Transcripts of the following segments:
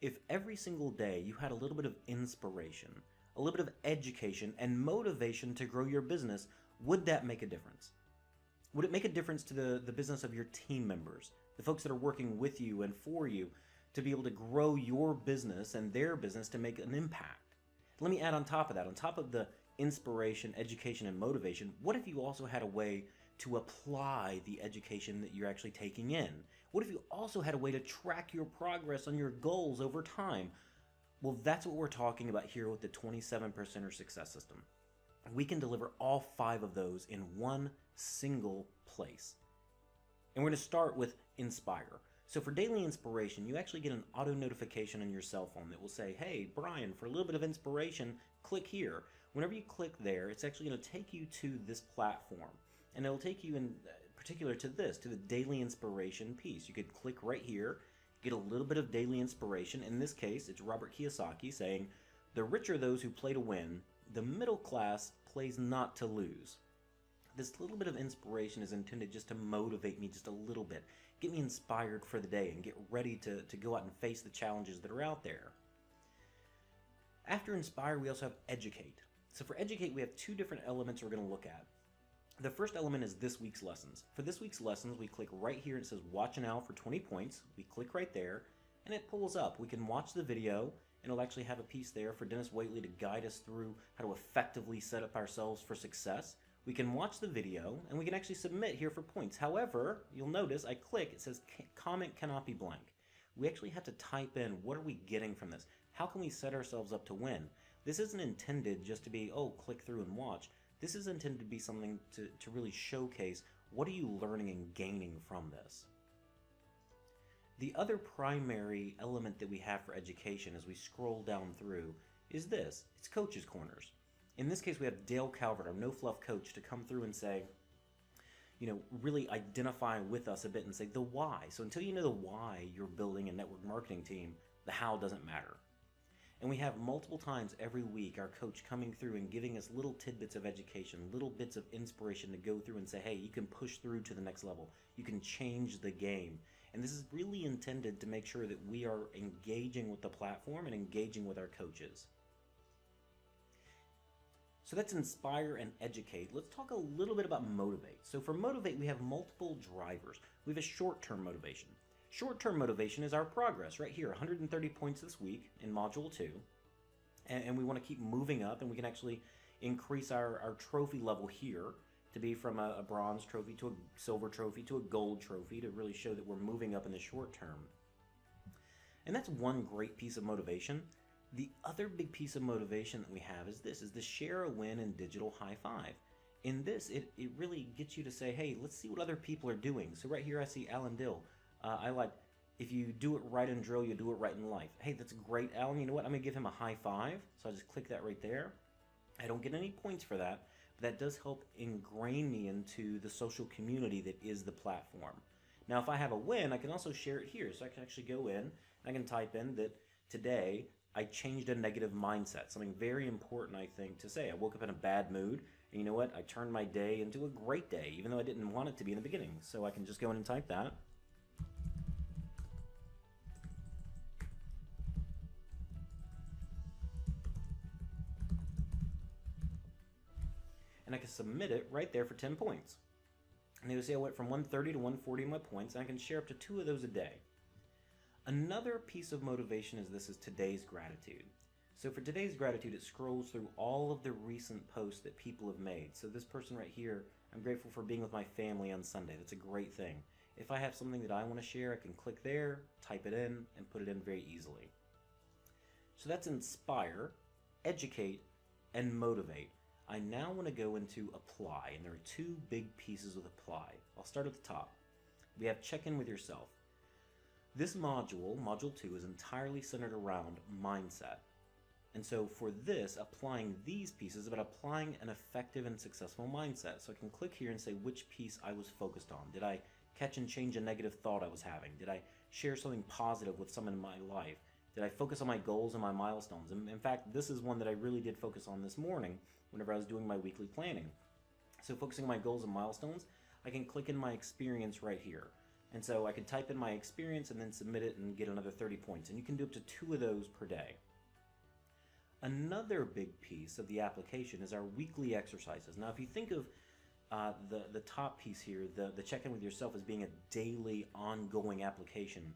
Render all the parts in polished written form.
If every single day you had a little bit of inspiration, a little bit of education, and motivation to grow your business, would that make a difference? Would it make a difference to the business of your team members, the folks that are working with you and for you, to be able to grow your business and their business to make an impact? Let me add on top of that, on top of the inspiration, education, and motivation, what if you also had a way to apply the education that you're actually taking in? What if you also had a way to track your progress on your goals over time? Well, that's what we're talking about here with the 27% success system. We can deliver all 5 of those in one single place. And we're going to start with Inspire. So for daily inspiration, you actually get an auto notification on your cell phone that will say, hey, Brian, for a little bit of inspiration, click here. Whenever you click there, it's actually going to take you to this platform. And it'll take you in particular to this, to the daily inspiration piece. You could click right here, get a little bit of daily inspiration. In this case, it's Robert Kiyosaki saying, the rich are those who play to win, the middle class plays not to lose. This little bit of inspiration is intended just to motivate me just a little bit, get me inspired for the day and get ready to go out and face the challenges that are out there. After Inspire, we also have Educate. So for Educate, we have 2 different elements we're going to look at. The first element is this week's lessons. For this week's lessons, we click right here and it says watch an hour for 20 points. We click right there and it pulls up. We can watch the video and it'll actually have a piece there for Dennis Waitley to guide us through how to effectively set up ourselves for success. We can watch the video and we can actually submit here for points. However, you'll notice I click, it says comment cannot be blank. We actually have to type in what are we getting from this? How can we set ourselves up to win? This isn't intended just to be, oh, click through and watch. This is intended to be something to really showcase what are you learning and gaining from this. The other primary element that we have for education as we scroll down through is this. It's Coach's Corners. In this case, we have Dale Calvert, our No Fluff coach, to come through and say, really identify with us a bit and say the why. So until you know the why you're building a network marketing team, the how doesn't matter. And we have multiple times every week our coach coming through and giving us little tidbits of education, little bits of inspiration to go through and say, hey, you can push through to the next level. You can change the game. And this is really intended to make sure that we are engaging with the platform and engaging with our coaches. So that's Inspire and Educate. Let's talk a little bit about Motivate. So for Motivate, we have multiple drivers. We have a short-term motivation. Short-term motivation is our progress right here, 130 points this week in Module 2. And we want to keep moving up, and we can actually increase our trophy level here to be from a bronze trophy to a silver trophy to a gold trophy to really show that we're moving up in the short term. And that's one great piece of motivation. The other big piece of motivation that we have is this, is the share a win and digital high five. In this, it really gets you to say, hey, let's see what other people are doing. So right here I see Alan Dill. I like, if you do it right in drill, you do it right in life. Hey, that's great, Alan. You know what? I'm going to give him a high 5. So I just click that right there. I don't get any points for that, but that does help ingrain me into the social community that is the platform. Now, if I have a win, I can also share it here. So I can actually go in, and I can type in that today I changed a negative mindset. Something very important, I think, to say. I woke up in a bad mood, and you know what? I turned my day into a great day, even though I didn't want it to be in the beginning. So I can just go in and type that. And I can submit it right there for 10 points. And you'll see I went from 130 to 140 in my points, and I can share up to 2 of those a day. Another piece of motivation is today's gratitude. So for today's gratitude, it scrolls through all of the recent posts that people have made. So this person right here, I'm grateful for being with my family on Sunday. That's a great thing. If I have something that I want to share, I can click there, type it in, and put it in very easily. So that's Inspire, Educate, and Motivate. I now want to go into Apply, and there are 2 big pieces with Apply. I'll start at the top. We have Check In With Yourself. This module, Module 2, is entirely centered around mindset. And so for this, applying these pieces is about applying an effective and successful mindset. So I can click here and say which piece I was focused on. Did I catch and change a negative thought I was having? Did I share something positive with someone in my life? Did I focus on my goals and my milestones? And in fact, this is one that I really did focus on this morning whenever I was doing my weekly planning. So focusing on my goals and milestones, I can click in my experience right here. And so I could type in my experience and then submit it and get another 30 points. And you can do up to 2 of those per day. Another big piece of the application is our weekly exercises. Now, if you think of the top piece here, the check-in with yourself as being a daily, ongoing application,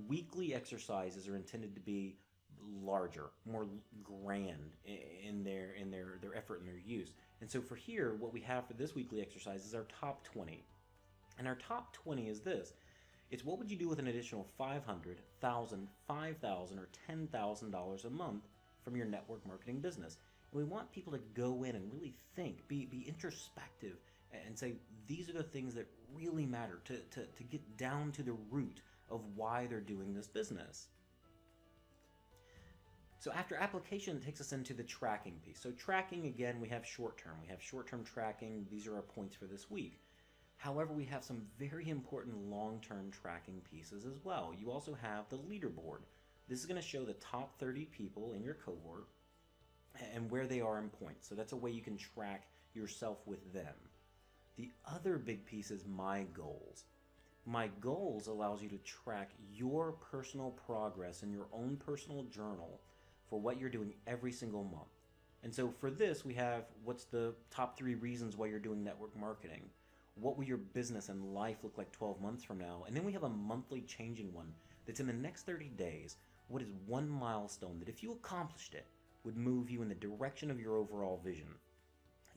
weekly exercises are intended to be larger, more grand in their effort and their use. And so for here, what we have for this weekly exercise is our top 20. And our top 20 is this. It's what would you do with an additional $500, $1,000, $5,000, or $10,000 a month from your network marketing business. And we want people to go in and really think, be introspective, and say, these are the things that really matter, to get down to the root of why they're doing this business. So after application, it takes us into the tracking piece. So tracking, again, we have short-term. We have short-term tracking. These are our points for this week. However, we have some very important long-term tracking pieces as well. You also have the leaderboard. This is going to show the top 30 people in your cohort and where they are in points. So that's a way you can track yourself with them. The other big piece is My Goals. My Goals allows you to track your personal progress in your own personal journal for what you're doing every single month. And so for this, we have what's the top 3 reasons why you're doing network marketing. What will your business and life look like 12 months from now? And then we have a monthly changing one that's in the next 30 days. What is one milestone that if you accomplished it would move you in the direction of your overall vision?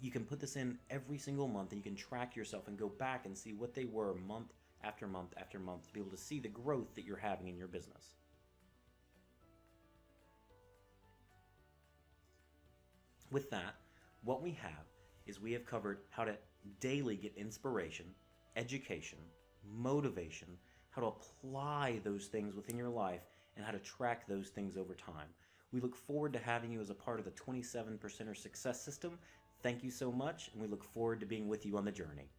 You can put this in every single month and you can track yourself and go back and see what they were month after month after month to be able to see the growth that you're having in your business. With that, what we have is we have covered how to daily get inspiration, education, motivation, how to apply those things within your life, and how to track those things over time. We look forward to having you as a part of the 27% Success System. Thank you so much, and we look forward to being with you on the journey.